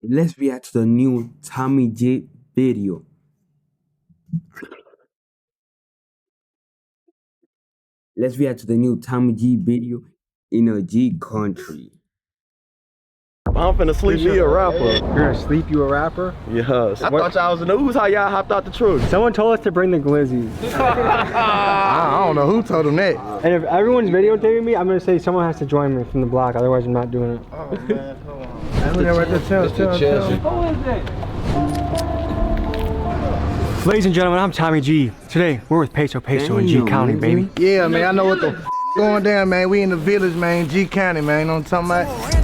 Let's react to the new Tommy G video. Let's react to the new Tommy G video in a G country. I'm finna sleep me a rapper. You're gonna sleep you a rapper? Yes. I thought y'all was in the news how y'all hopped out the truck. Someone told us to bring the glizzies. I don't know who told them that. And if everyone's videotaping me, I'm gonna say someone has to join me from the block, otherwise I'm not doing it. Oh man, hold on. Who is it? Ladies and gentlemen, I'm Tommy G. Today, we're with Peso in G County, baby. Yeah, man, I know what the going down, man. We in the village, man, G County, man. You know what I'm talking about?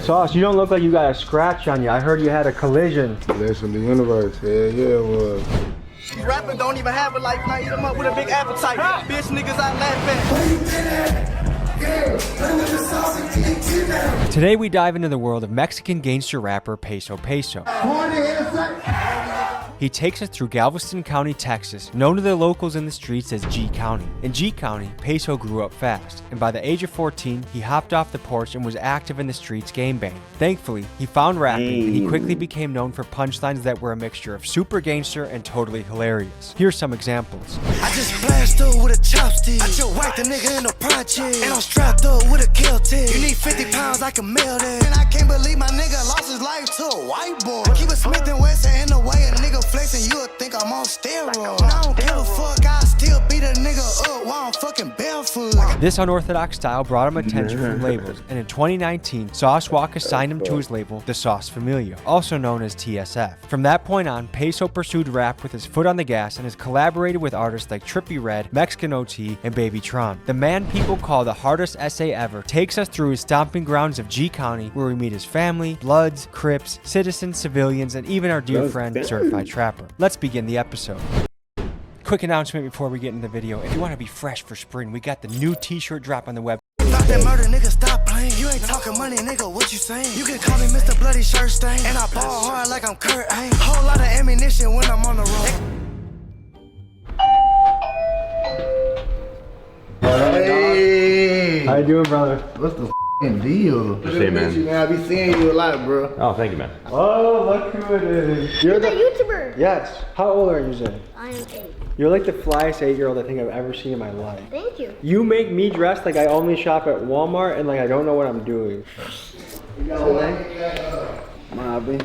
Sauce, you don't look like you got a scratch on you. I heard you had a collision. Listen, the universe, yeah, it was. These rappers don't even have a life, now eat them up with a big appetite. Bitch niggas I laugh at. Today we dive into the world of Mexican gangster rapper Peso. He takes us through Galveston County, Texas, known to the locals in the streets as G County. In G County, Peso grew up fast, and by the age of 14, he hopped off the porch and was active in the streets game banging. Thankfully, he found rapping, and he quickly became known for punchlines that were a mixture of super gangster and totally hilarious. Here's some examples. I just flashed through with a chopstick. I just whacked a nigga in the project. And I'm strapped up with a kill tip. You need 50 pounds, I can mail that. And I can't believe my nigga lost his life to a white boy. Keep it Smith and Wesson in the way a nigga flexing, you would think I'm on steroids. I don't give a fuck, I still beat a nigga up while I'm fucking barefoot. This unorthodox style brought him attention from labels, and in 2019, Sauce Walk assigned him to his label, The Sauce Familia, also known as TSF. From that point on, Peso pursued rap with his foot on the gas and has collaborated with artists like Trippie Redd, Mexican OT, and Baby Tron. The man people call the hardest essay ever takes us through his stomping grounds of G County, where we meet his family, Bloods, Crips, citizens, civilians, and even our dear friend, Certified Trapper. Let's begin the episode. Quick announcement before we get into the video. If you want to be fresh for spring, we got the new t-shirt drop on the web. Stop that murder, nigga, stop playing. You ain't talking money, nigga, what you saying? You can call me Mr. Bloody Shirt Stain. And I ball hard like I'm Kurt Angle. Whole lot of ammunition when I'm on the road. Hey! How you doing, brother? What's the deal? Say, man. I be seeing you a lot, bro. Oh, thank you, man. Oh, look who it is. You're the YouTuber. Yes. How old are you, Zay? I am 8. You're like the flyest 8-year-old I think I've ever seen in my life. Thank you. You make me dress like I only shop at Walmart and like I don't know what I'm doing. Mobby.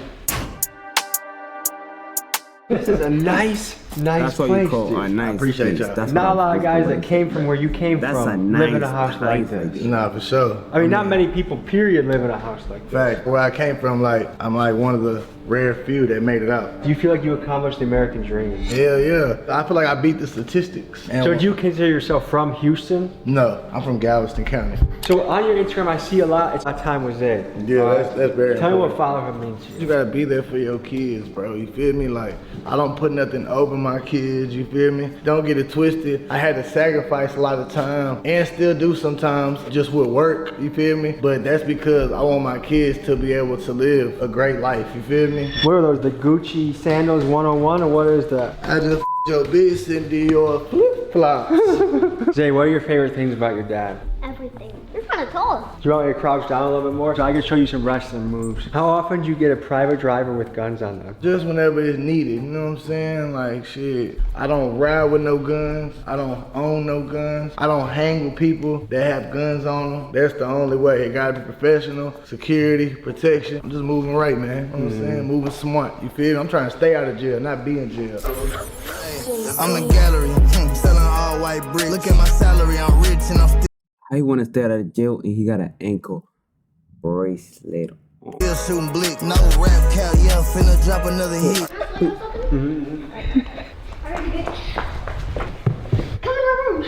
This is a nice That's what place, you call dude. a nice appreciate place. y'all. That's Not a what lot I'm of guys for. that came from where you came That's a from nice live in a house like this. Nah, for sure. I mean, not many people, period, live in a house like this. Fact, where I came from, like, I'm like one of the rare few that made it out. Do you feel like you accomplished the American dream? Hell yeah. I feel like I beat the statistics. And So do you consider yourself from Houston? No, I'm from Galveston County. So on your Instagram, I see a lot. It's my time was it. Yeah, that's very Tell me what important. fatherhood means to You you. gotta be there for your kids, bro. You feel me? Like, I don't put nothing over my kids, you feel me? Don't get it twisted. I had to sacrifice a lot of time and still do sometimes just with work, you feel me? But that's because I want my kids to be able to live a great life, you feel me? What are those, the Gucci sandals 101 or what is that? I just your bitch and Dior flip-flops. Zay, what are your favorite things about your dad? Everything. You're kind of tall. Do you want me to crouch down a little bit more so I can show you some wrestling moves? How often do you get a private driver with guns on them? Just whenever it's needed, you know what I'm saying? Like, shit, I don't ride with no guns. I don't own no guns. I don't hang with people that have guns on them. That's the only way. It gotta be professional, security, protection. I'm just moving right, man. You know what I'm saying? Moving smart, you feel me? I'm trying to stay out of jail, not be in jail. I'm in gallery, selling all white bricks. Look at my salary, I'm rich and I'm How you want to stay out of jail and he got an ankle bracelet? still shooting blicks. No rap count, yeah, finna drop another hit. Come in my room.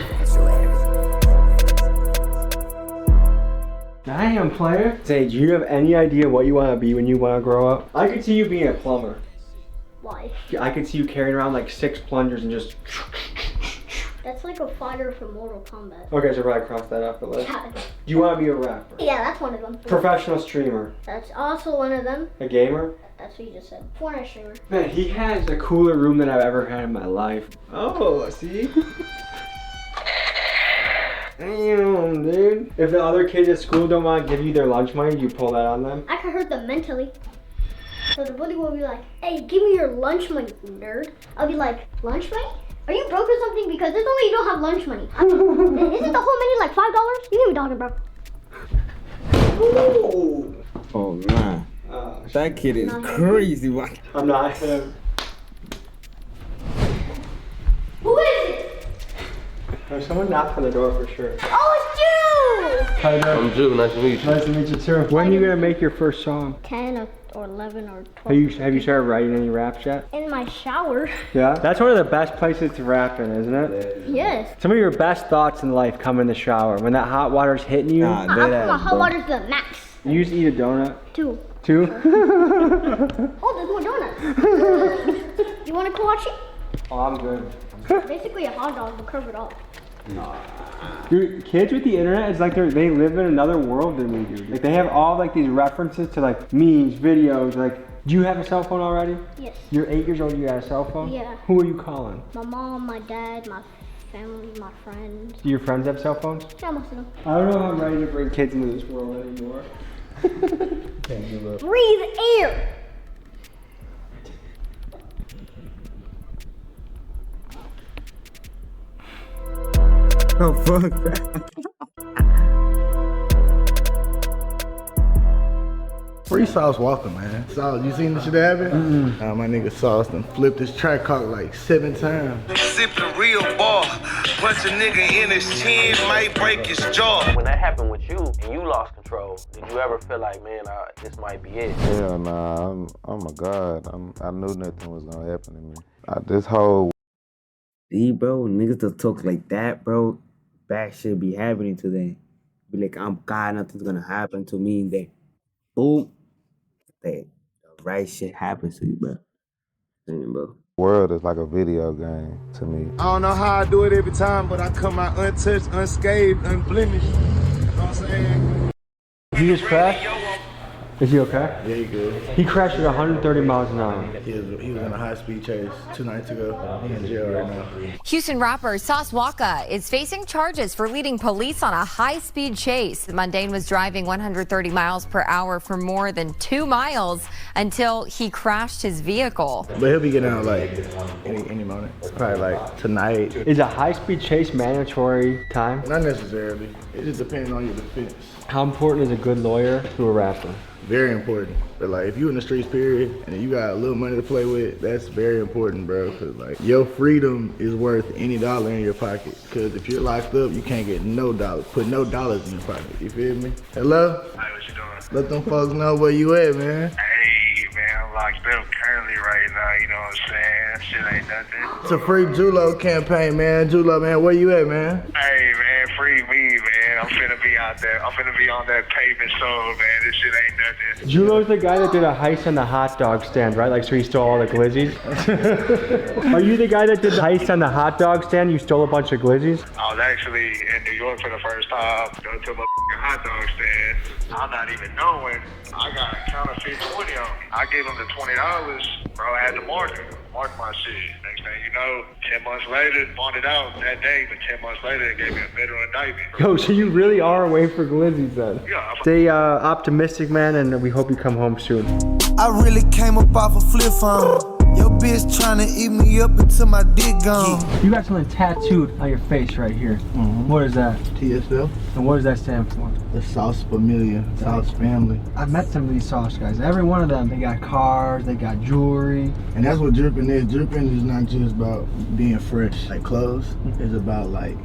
Damn, player. Zay, do you have any idea what you want to be when you want to grow up? I could see you being a plumber. Why? I could see you carrying around like 6 plungers and just... That's like a fighter from Mortal Kombat. Okay, so probably cross that off the list. Yeah. Do you want to be a rapper? Yeah, that's one of them. Professional streamer? That's also one of them. A gamer? That's what you just said. Fortnite streamer. Man, he has a cooler room than I've ever had in my life. Oh, see? Damn, dude. If the other kids at school don't want to give you their lunch money, do you pull that on them? I can hurt them mentally. So the bully will be like, hey, give me your lunch money, nerd. I'll be like, lunch money? Are you broke or something? Because there's only you don't have lunch money. Isn't the whole menu like $5? You can be talking, bro. Ooh. Oh man, that kid is crazy. What? I'm not him. Who is it? There's someone knocked on the door for sure. Oh, it's you! Hi there. I'm Drew, nice to meet you. Nice to meet you too. When are you gonna make your first song? 10 or 11 or 12. Have you started writing any raps yet? In my shower. Yeah? That's one of the best places to rap in, isn't it? Yes. Some of your best thoughts in life come in the shower. When that hot water's hitting you, Nah, I'm dead from ass, a hot bro. water to the max. you just eat a donut. 2. Too? Oh, there's more donuts. You want a kolache? Oh, I'm good. Basically a hot dog, but covered up. Dude, kids with the internet, it's like they live in another world than we do. Like they have all like these references to like memes, videos, like, do you have a cell phone already? Yes. You're 8 years old, you got a cell phone? Yeah. Who are you calling? My mom, my dad, my family, my friends. Do your friends have cell phones? Yeah, most of them. I don't know if I'm ready to bring kids into this world anymore. Breathe air. Oh fuck. Free Sauce Walker, man. Sauce, you seen this shit happen? My nigga Sauce done flipped his track cock like 7 times. Sipping real ball, punch a nigga in his chin, might break his jaw. When that happened with you and you lost control, did you ever feel like, man, this might be it? Hell nah, oh my God, I knew nothing was gonna happen to me. This whole See, bro, niggas that talk like that, bro, bad shit be happening to them. Be like, I'm God, nothing's gonna happen to me, and then, boom, the right shit happens to you, bro. Damn, bro. world is like a video game to me. I don't know how I do it every time, but I come out untouched, unscathed, unblemished. You know what I'm saying? He just crashed? Is he okay? Yeah, he good. He crashed at 130 miles an hour. He was in a high-speed chase 2 nights ago. He in jail right now. Houston rapper Sauce Walker is facing charges for leading police on a high-speed chase. Mundane was driving 130 miles per hour for more than 2 miles until he crashed his vehicle. But he'll be getting out like any moment. Probably like tonight. Is a high-speed chase mandatory time? Not necessarily. It just depends on your defense. How important is a good lawyer to a rapper? Very important. But like, if you in the streets, period, and you got a little money to play with, that's very important, bro. Cause like, your freedom is worth any dollar in your pocket. Cause if you're locked up, you can't get no dollars. Put no dollars in your pocket. You feel me? Hello? Hey, what you doing? Let them folks know where you at, man. Hey, man, I'm locked up currently right now, you know what I'm saying? That shit ain't nothing. It's a free Julo campaign, man. Julo, man, where you at, man? Hey, man, free me, man. I'm finna be out there. I'm finna be on that pavement soul, man. This shit ain't nothing. Julo's the guy that did a heist on the hot dog stand, right? Like, so he stole all the glizzies? Are you the guy that did the heist on the hot dog stand? You stole a bunch of glizzies? I was actually in New York for the first time, going to my hot dog stand. I'm not even knowing. I got a counterfeit 20 on me. I gave him the $20, bro. I had to mark my shit. Next thing you know, 10 months later, bought it out that day, but 10 months later, they gave me a federal indictment. Yo, so you really are away for glizzies then? Yeah. Stay optimistic, man, and we hope you come home soon. I really came up off a flip phone. Your bitch tryna eat me up until my dick gone. You got something tattooed on your face right here. What is that? TSL. And what does that stand for? The Sauce Familia, Sauce Family. I've met some of these sauce guys. Every one of them, they got cars, they got jewelry. And that's what dripping is. Dripping is not just about being fresh, like clothes. It's about like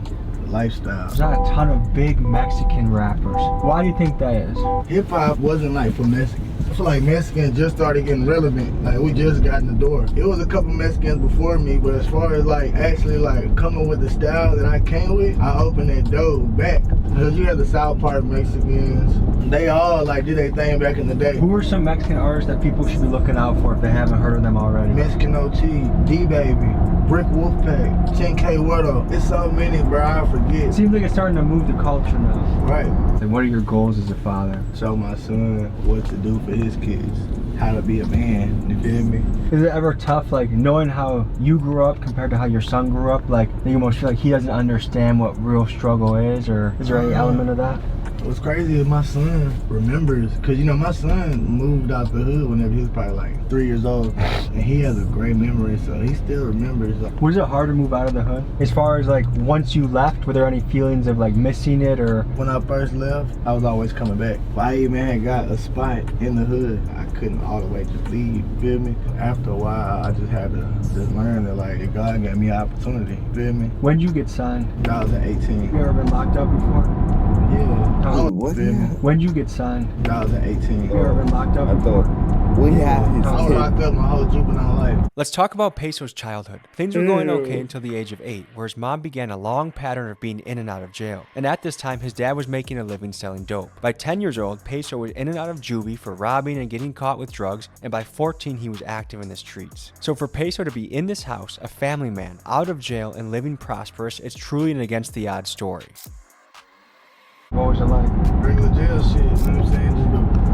lifestyle. There's not a ton of big Mexican rappers. Why do you think that is? Hip hop wasn't like for Mexicans. I feel like Mexicans just started getting relevant. Like we just got in the door. It was a couple Mexicans before me, but as far as like actually like coming with the style that I came with, I opened that door back Because you had the South Park Mexicans. They all like did their thing back in the day. Who are some Mexican artists that people should be looking out for if they haven't heard of them already? Mexican OT, D-Baby, Brick Wolfpack, 10K Wordo. It's so many, bro, I forget. It seems like it's starting to move the culture now. Right. So what are your goals as a father? Show my son what to do for his kids. How to be a man, you feel me? Is it ever tough, like, knowing how you grew up compared to how your son grew up? Like, do you almost feel like he doesn't understand what real struggle is, or is there any element of that? What's crazy is my son remembers, because you know my son moved out the hood whenever he was probably like 3 years old, and he has a great memory, so he still remembers. Was it hard to move out of the hood? As far as like once you left, were there any feelings of like missing it, or? When I first left, I was always coming back. If I even had got a spot in the hood, I couldn't all the way just leave, you feel me? After a while, I just had to just learn that like God gave me an opportunity, you feel me? When did you get signed? I was at 18. You ever been locked up before? Yeah. What? When did you get signed? I was at 18. You ever been locked up? I thought we had his I was locked up my whole juvenile life. Let's talk about Peso's childhood. Things were going okay until the age of 8, where his mom began a long pattern of being in and out of jail. And at this time, his dad was making a living selling dope. By 10 years old, Peso was in and out of juvie for robbing and getting caught with drugs, and by 14, he was active in the streets. So for Peso to be in this house, a family man, out of jail and living prosperous, it's truly an against the odds story. What was it like? Regular jail shit, you know what I'm saying?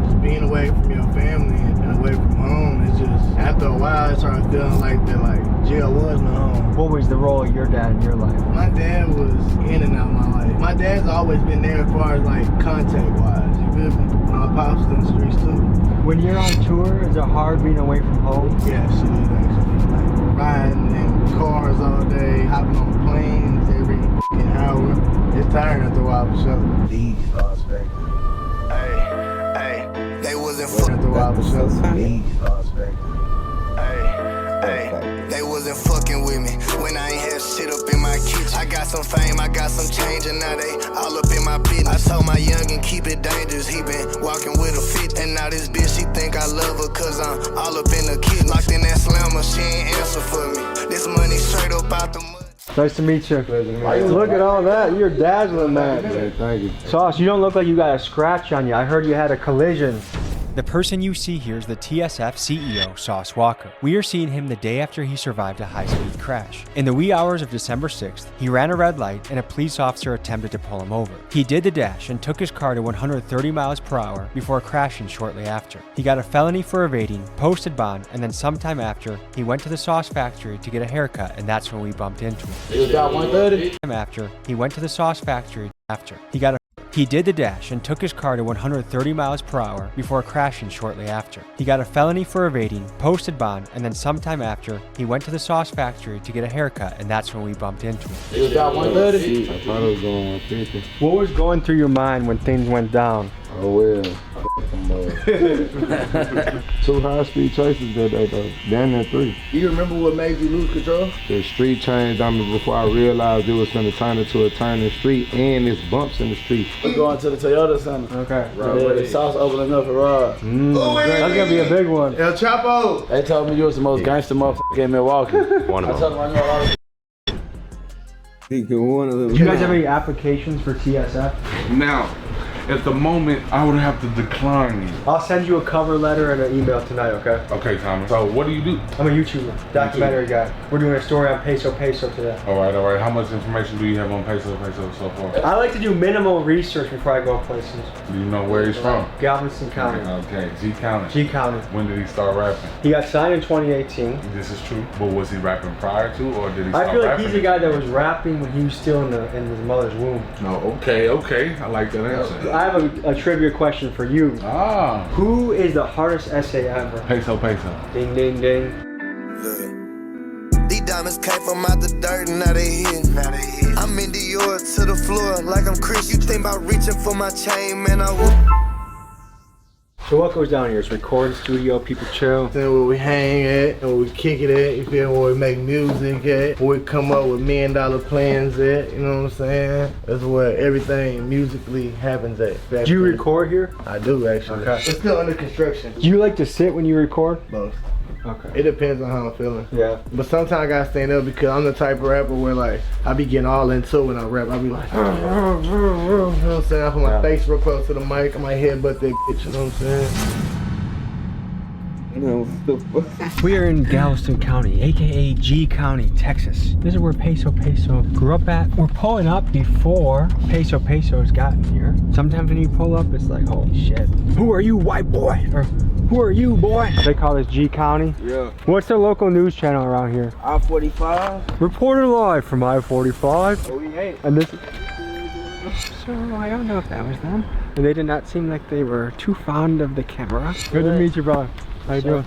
Just being away from your family and away from home, it's just, after a while, I started feeling like that, like, jail was my home. What was the role of your dad in your life? My dad was in and out of my life. My dad's always been there as far as, like, contact-wise, you feel me? My pops in the streets, too. When you're on tour, is it hard being away from home? Yeah, shit is actually. Like, riding in cars all day, hopping on planes every fucking hour. It's tiring after a while for sure. These stars back. Hey, they wasn't fucking. After a while for sure. These stars back. Hey, they wasn't fucking with me when I ain't had shit up in my kitchen. I got some fame, I got some change, and now they all up in my business. I told my youngin' keep it dangerous, he been walking with a fit. And now this bitch, she think I love her cause I'm all up in the kitchen. Locked in that slammer, she ain't answer for me. This money straight up out the mud. Nice to meet you. Look at all that. You're dazzling, man. Hey, thank you. Sauce, you don't look like you got a scratch on you. I heard you had a collision. The person you see here is the TSF CEO, Sauce Walker. We are seeing him the day after he survived a high-speed crash. In the wee hours of December 6th, he ran a red light and a police officer attempted to pull him over. He did the dash and took his car to 130 miles per hour before crashing shortly after. He got a felony for evading, posted bond, and then sometime after, he went to the sauce factory to get a haircut, and that's when we bumped into him. It got 130. After, he went to the sauce factory He did the dash and took his car to 130 miles per hour before crashing shortly after. He got a felony for evading, posted bond, and then sometime after, he went to the sauce factory to get a haircut, and that's when we bumped into him. It got 130. I thought it was going 150. What was going through your mind when things went down? Oh well. Two high-speed chases that day though. Down there 3. You remember what made you lose control? The street changed on me before I realized it was going to turn into a turning street, and it's bumps in the street. We're going to the Toyota Center. Okay. The sauce opening up for Rod. That's gonna be a big one. El Chapo! They told me you was the most gangster motherfucker in Milwaukee. One I of told them. them I know a lot of One of them. Do you guys have any applications for TSF? Now, at the moment, I would have to decline you. I'll send you a cover letter and an email tonight, okay? Okay, Thomas. So, what do you do? I'm a YouTuber, documentary guy. We're doing a story on Peso today. All right. How much information do you have on Peso so far? I like to do minimal research before I go places. Do you know where he's from? Galveston County. Okay, G County. G County. When did he start rapping? He got signed in 2018. This is true. But was he rapping prior to, or did he start I feel like rapping? he's the guy that was rapping when he was still in his mother's womb. No, okay. I like that answer. I have a trivia question for you. Who is the hardest essay ever? Peso. Ding, ding, ding. Look. These diamonds came from out the dirt and now they hit. I'm in Dior to the floor like I'm Chris. You think about reaching for my chain, man, I will. So what goes down here? It's recording studio, people chill. Then where we hang at, and where we kick it at, you feel me? Where we make music at, where we come up with $1 million plans at, you know what I'm saying? That's where everything musically happens at. Do you record here? I do, actually. Okay. It's still under construction. Do you like to sit when you record? Both. Okay. It depends on how I'm feeling. Yeah. But sometimes I gotta stand up because I'm the type of rapper where like I be getting all into it when I rap. I be like, you know what I'm saying? I put my face real close to the mic. I might headbutt that bitch. You know what I'm saying? We are in Galveston County, aka G County, Texas. This is where Peso grew up at. We're pulling up before Peso's gotten here. Sometimes when you pull up, it's like, holy shit. Who are you, white boy? Or who are you, boy? They call this G County. Yeah. What's the local news channel around here? I-45. Reporter live from I-45. Oh, we ain't. And this. So I don't know if that was them. And they did not seem like they were too fond of the camera. Good to meet you, bro. How you doing?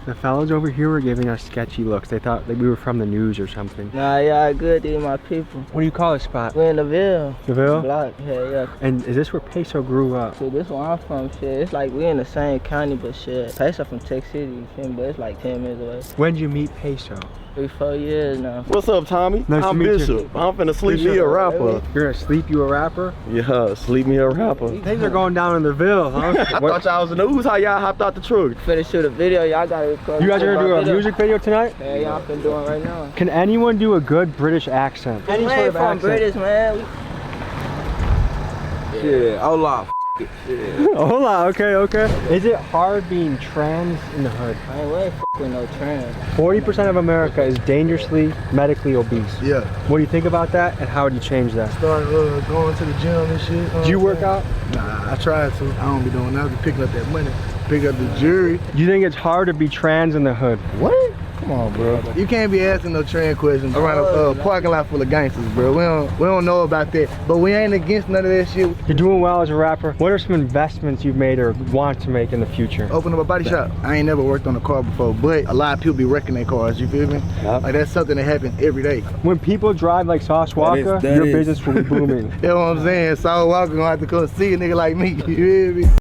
The fellows over here were giving us sketchy looks. They thought that we were from the news or something. Nah, yeah, good, these my people. What do you call this spot? We in the Ville. The Ville? Block, yeah. And is this where Peso grew up? See, this where I'm from, shit. It's like we in the same county, but shit. Peso from Texas City, you feel me? But it's like 10 minutes away. When'd you meet Peso? 3-4 years now. What's up, Tommy? Nice I'm to meet Bishop. you. I'm finna sleep me a rapper. You're gonna sleep you a rapper? Yeah, sleep me a rapper. Things are going down in the Ville, huh? I thought y'all was in the ooze. How y'all hopped out the truck? Finna shoot a video, y'all gotta record. You guys are gonna do a music video tonight? Yeah, y'all been doing right now. Can anyone do a good British accent? Any sort of from accent? British, man. Yeah, hola. Hola, okay. Is it hard being trans in the hood? I ain't way with no trans. 40% of America is dangerously medically obese. Yeah. What do you think about that, and how would you change that? Start going to the gym and shit. Do you work out? Nah, I tried to. I don't be doing that. I be picking up that money. Pick up the jury. Do you think it's hard to be trans in the hood? What? Come on, bro. You can't be asking no trans questions around a parking lot full of gangsters, bro. We don't know about that, but we ain't against none of that shit. You're doing well as a rapper. What are some investments you've made or want to make in the future? Open up a body shop. I ain't never worked on a car before, but a lot of people be wrecking their cars, you feel me? Yep. Like that's something that happens every day. When people drive like Sauce Walker, your business will be booming. You know what I'm saying? Sauce Walker gonna have to come see a nigga like me, you feel me?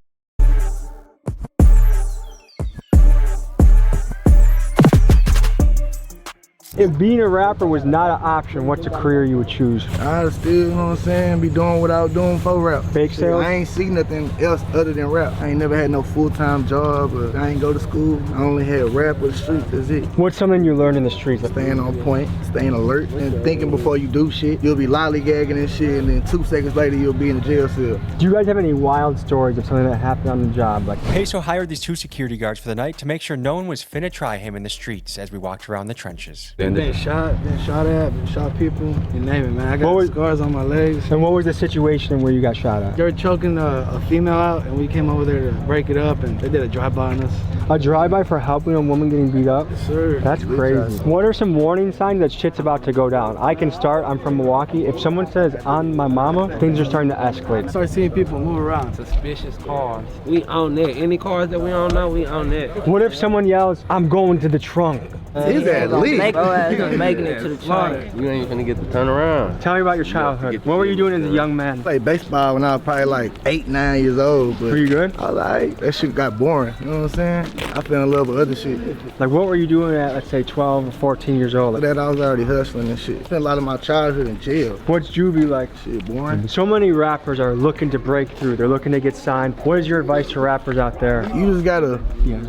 If being a rapper was not an option, what's a career you would choose? I'd still, you know what I'm saying, be doing what I was doing for rap. Fake sales? I ain't see nothing else other than rap. I ain't never had no full-time job, or I ain't go to school. I only had rap with the streets, that's it. What's something you learned in the streets? Staying on point, staying alert, and thinking before you do shit. You'll be lollygagging and shit, and then 2 seconds later, you'll be in a jail cell. Do you guys have any wild stories of something that happened on the job? Like Peso hired these 2 security guards for the night to make sure no one was finna try him in the streets as we walked around the trenches. Been shot at, been shot people, you name it, man. I got scars on my legs. And what was the situation where you got shot at? They were choking a female out, and we came over there to break it up, and they did a drive-by on us. A drive-by for helping a woman getting beat up? Yes, sir. That's crazy. What are some warning signs that shit's about to go down? I can start, I'm from Milwaukee. If someone says, on my mama, things are starting to escalate. I start seeing people move around, suspicious cars. We own that. Any cars that we don't know, we own that. What if someone yells, I'm going to the trunk? He's at least. Making it to the trunk. You ain't finna get to turn around. Tell me about your childhood. What were you doing as a young man? I played baseball when I was probably like 8, 9 years old. But were you good? I was like, that shit got boring. You know what I'm saying? I fell in love with other shit. Like what were you doing at, let's say, 12 or 14 years old? That I was already hustling and shit. Spent a lot of my childhood in jail. What's juvie like? Shit, boring. So many rappers are looking to break through. They're looking to get signed. What is your advice to rappers out there? You just gotta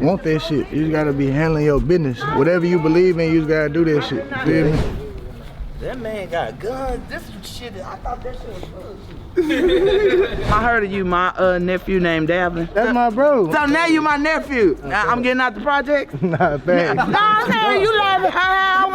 want that shit. You just gotta be handling your business. Whatever you believe in, you just gotta do that shit. You feel me? That man got guns. This shit, I thought that shit was bullshit. I heard of you, my nephew named Davin. That's my bro. So now you my nephew. I'm getting out the project? Nah, thanks. No, I'm saying you laughing. I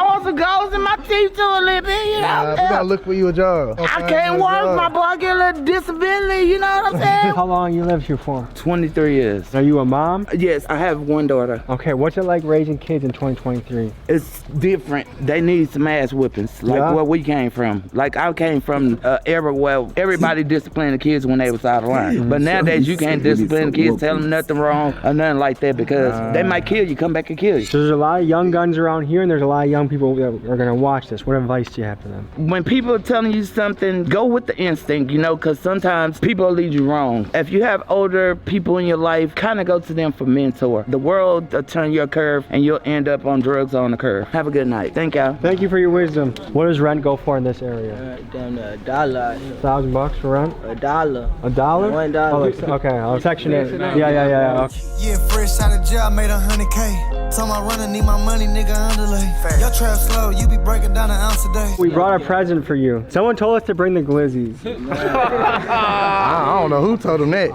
want some goals in my teeth too a little bit, you know? We gotta look for you a job. I can't work, my boy get a little disability, you know what I'm saying? How long you lived here for? 23 years. Are you a mom? Yes, I have one daughter. Okay, what's it like raising kids in 2023? It's different. They need some ass whippings, like where we came from. Like I came from an era where everybody disciplined the kids when they was out of line. But nowadays you can't discipline the kids, tell them nothing wrong or nothing like that because they might kill you, come back and kill you. So there's a lot of young guns around here and there's a lot of young people that are gonna watch this. What advice do you have for them? When people are telling you something, go with the instinct, you know, because sometimes people lead you wrong. If you have older people in your life, kind of go to them for mentor. The world will turn your curve and you'll end up on drugs on the curve. Have a good night. Thank y'all. Thank you for your wisdom. What does rent go for in this area? Damn, $1. $1,000 for rent? $1. $1? $1. Oh, okay. Section 8. Yeah. Yeah, fresh out of jail, made 100K. Told my runner, need my money, nigga, underlay. Your trap slow, you be breaking down an ounce a day. We brought a present for you. Someone told us to bring the glizzies. I don't know who told them that.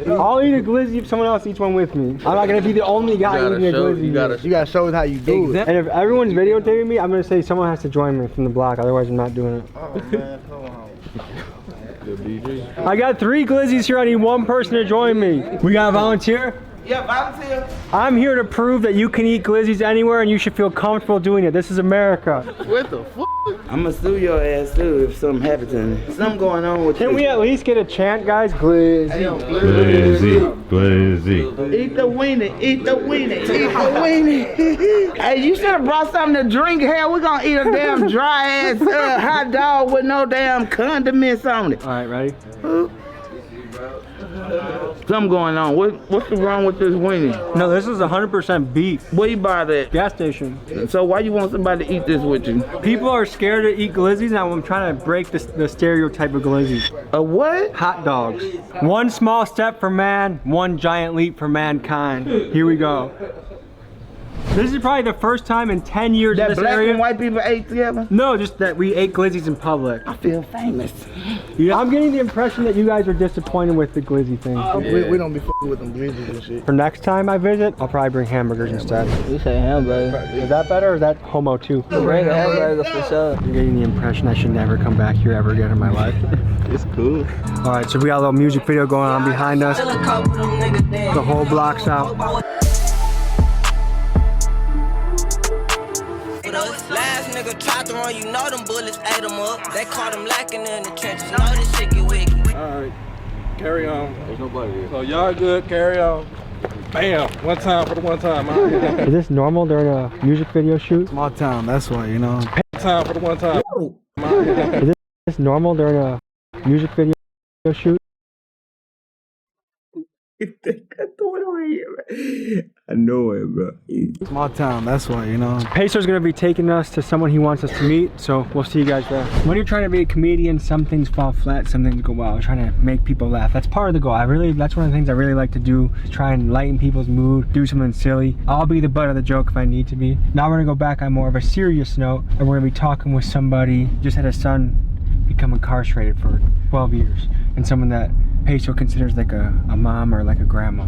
I'll eat a glizzy if someone else eats one with me. I'm not gonna be the only guy eating a glizzy. You gotta show us how you do it. And if everyone's videotaping me, I'm gonna say someone has to join me from the block, otherwise I'm not doing it. Oh man, come on. I got 3 glizzies here, I need one person to join me. We got a volunteer? Yeah, volunteer. I'm here to prove that you can eat glizzies anywhere and you should feel comfortable doing it. This is America. What the fuck? I'ma sue your ass too if something happens to me. Something going on with you. Can we at least get a chant, guys? Glizzy. Glizzy. Eat the weenie, eat the weenie, eat the weenie. Hey, you should have brought something to drink. Hell, we're gonna eat a damn dry ass hot dog with no damn condiments on it. All right, ready? Something going on. What's wrong with this weenie? No, this is 100% beef. Where you buy that? Gas station. So why you want somebody to eat this with you? People are scared to eat glizzies, and I'm trying to break the stereotype of glizzies. A what? Hot dogs. One small step for man, one giant leap for mankind. Here we go. This is probably the first time in 10 years that in this black area. and white people ate together? No, just that we ate glizzies in public. I feel famous. Yeah, I'm getting the impression that you guys are disappointed with the glizzy thing. We don't be fucking with them glizzies and shit. For next time I visit, I'll probably bring hamburgers instead. You say hamburger. Is that better or is that homo too? Bring a hamburger for sure. I'm getting the impression I should never come back here ever again in my life. It's cool. All right, so we got a little music video going on behind us. The whole block's out. Last nigga tried to run, you know them bullets ate them up. They caught him lacking in the trenches, you know this shit get wicked. Alright, carry on. There's nobody here. So y'all good, carry on. Bam! One time for the one time. Is this normal during a music video shoot? Small town, that's why, you know. One time for the one time. Is this normal during a music video shoot? I know it, bro. Small town, that's why, you know. Peso's gonna be taking us to someone he wants us to meet, so we'll see you guys there. When you're trying to be a comedian, some things fall flat, some things go well. Trying to make people laugh. That's part of the goal. That's one of the things I really like to do, is try and lighten people's mood, do something silly. I'll be the butt of the joke if I need to be. Now we're gonna go back on more of a serious note, and we're gonna be talking with somebody just had a son become incarcerated for 12 years, and someone that Peso considers like a mom or like a grandma.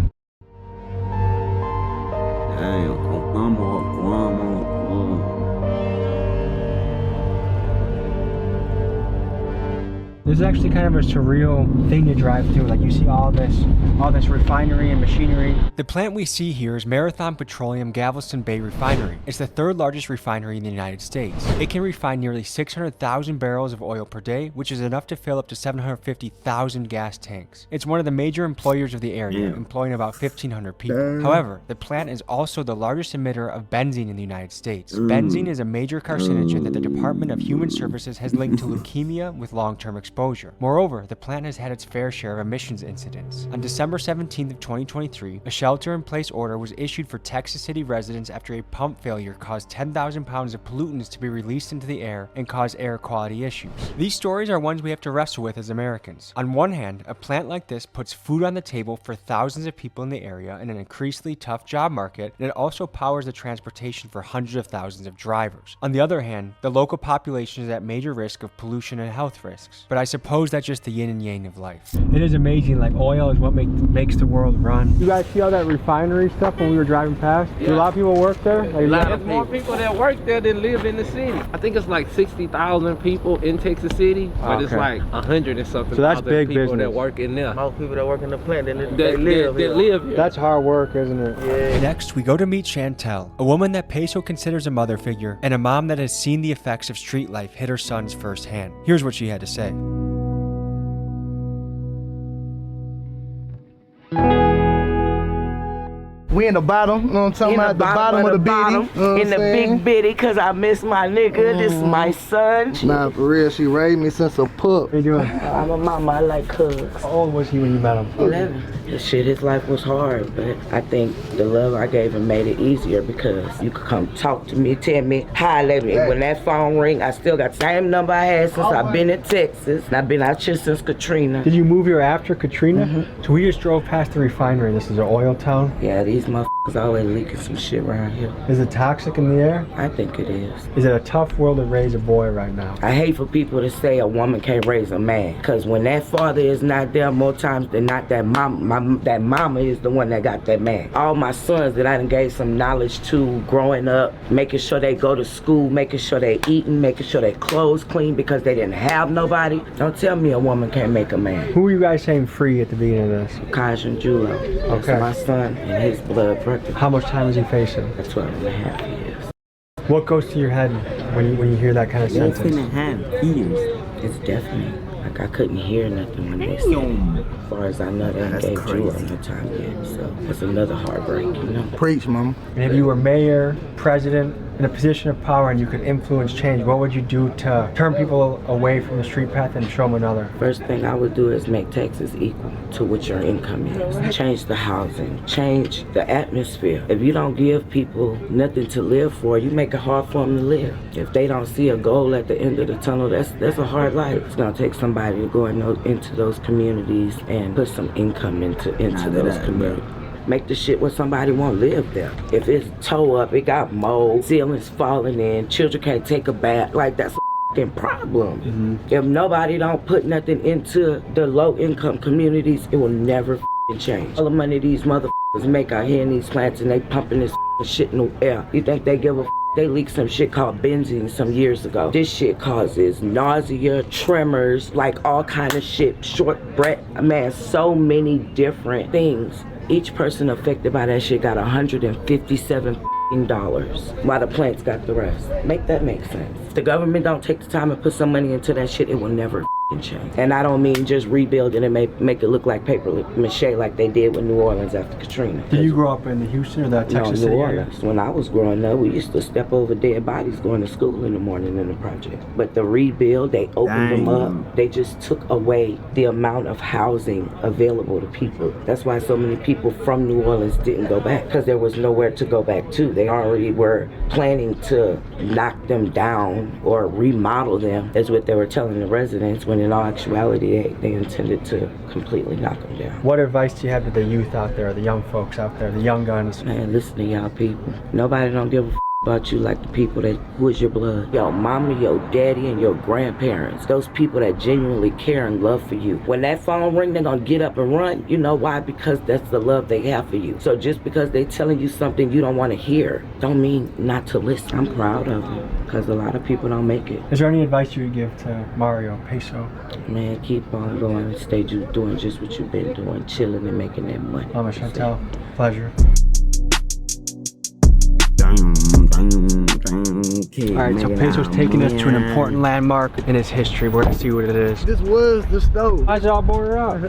This is actually kind of a surreal thing to drive through. Like you see all this refinery and machinery. The plant we see here is Marathon Petroleum Galveston Bay Refinery. It's the 3rd largest refinery in the United States. It can refine nearly 600,000 barrels of oil per day, which is enough to fill up to 750,000 gas tanks. It's one of the major employers of the area, employing about 1,500 people. However, the plant is also the largest emitter of benzene in the United States. Benzene is a major carcinogen that the Department of Human Services has linked to leukemia with long-term exposure. Moreover, the plant has had its fair share of emissions incidents. On December 17th of 2023, a shelter-in-place order was issued for Texas City residents after a pump failure caused 10,000 pounds of pollutants to be released into the air and caused air quality issues. These stories are ones we have to wrestle with as Americans. On one hand, a plant like this puts food on the table for thousands of people in the area in an increasingly tough job market, and it also powers the transportation for hundreds of thousands of drivers. On the other hand, the local population is at major risk of pollution and health risks. But I suppose that's just the yin and yang of life. It is amazing, like oil is what makes the world run. You guys see all that refinery stuff when we were driving past? Do a lot of people work there? Like, There's more people that work there than live in the city. I think it's like 60,000 people in Texas City, but it's like 100 and something. So that's big people business. that work in there. Most people that work in the plant, they live here. That's hard work, isn't it? Yeah. Next, we go to meet Chantel, a woman that Peso considers a mother figure, and a mom that has seen the effects of street life hit her sons firsthand. Here's what she had to say. We in the bottom, you know what I'm talking about? The bottom of the bitty. You know what in the I'm saying? big bitty, cause I miss my nigga. This is my son. Nah, for real, she raised me since a pup. How you doing? I'm a mama, I like hugs. How old was he when you met him? 11. Shit, his life was hard, but I think the love I gave him made it easier because you could come talk to me, tell me, hi, lady. When that phone ring, I still got the same number I had since I've been in Texas. And I've been out here since Katrina. Did you move here after Katrina? So we just drove past the refinery. This is an oil town. Yeah, these motherfuckers always leaking some shit around here. Is it toxic in the air? I think it is. Is it a tough world to raise a boy right now? I hate for people to say a woman can't raise a man. Because when that father is not there, more times than not, that mama is the one that got that man. All my sons that I done gave some knowledge to growing up, making sure they go to school, making sure they eating, making sure their clothes clean because they didn't have nobody. Don't tell me a woman can't make a man. Who are you guys saying free at the beginning of this? Kaj and Julo. That's my son and his blood brother. How much time is he facing? 12 and a half years. What goes to your head when you hear that kind of sentence? 12 and a half years. It's definitely, like I couldn't hear nothing when they said it. As far as I know, they ain't gave Julo no time yet. So it's another heartbreak, you know? Preach, mama. And if you were mayor, president, in a position of power and you could influence change, what would you do to turn people away from the street path and show them another? First thing I would do is make Texas equal to what your income is. Change the housing, change the atmosphere. If you don't give people nothing to live for, you make it hard for them to live. If they don't see a goal at the end of the tunnel, that's a hard life. It's gonna take somebody to go into those communities and put some income into those communities. Make the shit where somebody won't live there. If it's toe up, it got mold, ceilings falling in, children can't take a bath, like that's a fucking problem. If nobody don't put nothing into the low income communities, it will never change. All the money these motherfuckers make out here in these plants and they pumping this shit in the air. You think they give a They leaked some shit called benzene some years ago. This shit causes nausea, tremors, like all kind of shit, short breath, man, so many different things. Each person affected by that shit got $157 while the plants got the rest. Make that make sense. If the government don't take the time and put some money into that shit, it will never change. And I don't mean just rebuild it and make it look like paper mache like they did with New Orleans after Katrina. Did you grow up in the Houston or that Texas City area? When I was growing up, we used to step over dead bodies going to school in the morning in the project. But the rebuild, they opened them up. They just took away the amount of housing available to people. That's why so many people from New Orleans didn't go back, because there was nowhere to go back to. They already were planning to knock them down or remodel them, is what they were telling the residents, when in all actuality, they intended to completely knock them down. What advice do you have to the youth out there, the young folks out there, the young guns? Man, listen to y'all people. Nobody don't give a about you like the people who is your blood. Your mama, your daddy, and your grandparents. Those people that genuinely care and love for you. When that phone ring, they're gonna get up and run. You know why? Because that's the love they have for you. So just because they telling you something you don't want to hear, don't mean not to listen. I'm proud of them, because a lot of people don't make it. Is there any advice you would give to Mario, Peso? Man, keep on going and stay doing just what you've been doing, chilling and making that money. Mama Chantel, pleasure. Alright, so Peso's taking us to an important landmark in his history. We're gonna see what it is. This was the stove. Why'd y'all board it up?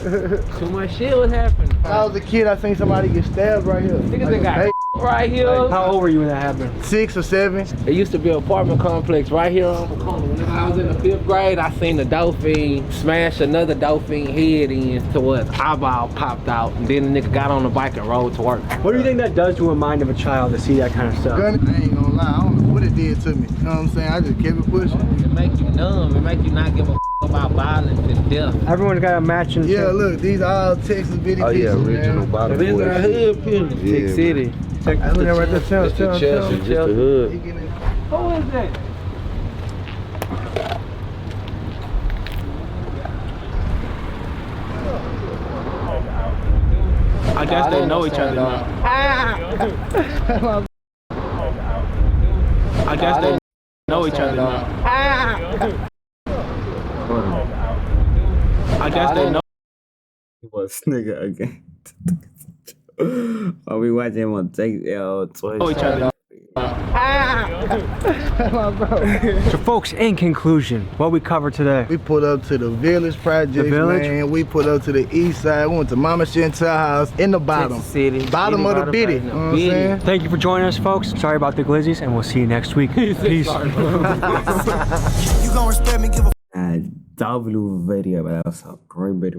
Too much shit was happening. When I was a kid, I seen somebody get stabbed right here. Niggas got right here. How old were you when that happened? 6 or 7. There used to be an apartment complex right here on the corner. When I was in the 5th grade, I seen the dolphin smash another dolphin head in to what eyeball popped out. And then the nigga got on the bike and rode to work. What do you think that does to a mind of a child to see that kind of stuff? I ain't gonna lie, I don't know what it did to me. You know what I'm saying? I just kept it pushing. It make you numb. It make you not give a about violence and death. Everyone's got a matching. Yeah, look, these are all Texas video Oh yeah, pictures, original man. bottom These boy. are hood pictures. Yeah, Tech City. I look at right there, It's the Chelsea, just the hood. Who is that? I guess they know each other now. I guess they know each other now. I guess they know. Was nigga again. Are we watching him on Twitch? Know each other. So folks, in conclusion, what we covered today? We put up to the Village Project, man. We put up to the east side. We went to Mama Chantal house in the bottom. Texas City. Bottom of the bitty. You know what I'm saying? Thank you for joining us, folks. Sorry about the glizzies, and we'll see you next week. Peace. You gon' respect me, give a W video, but that was a great video.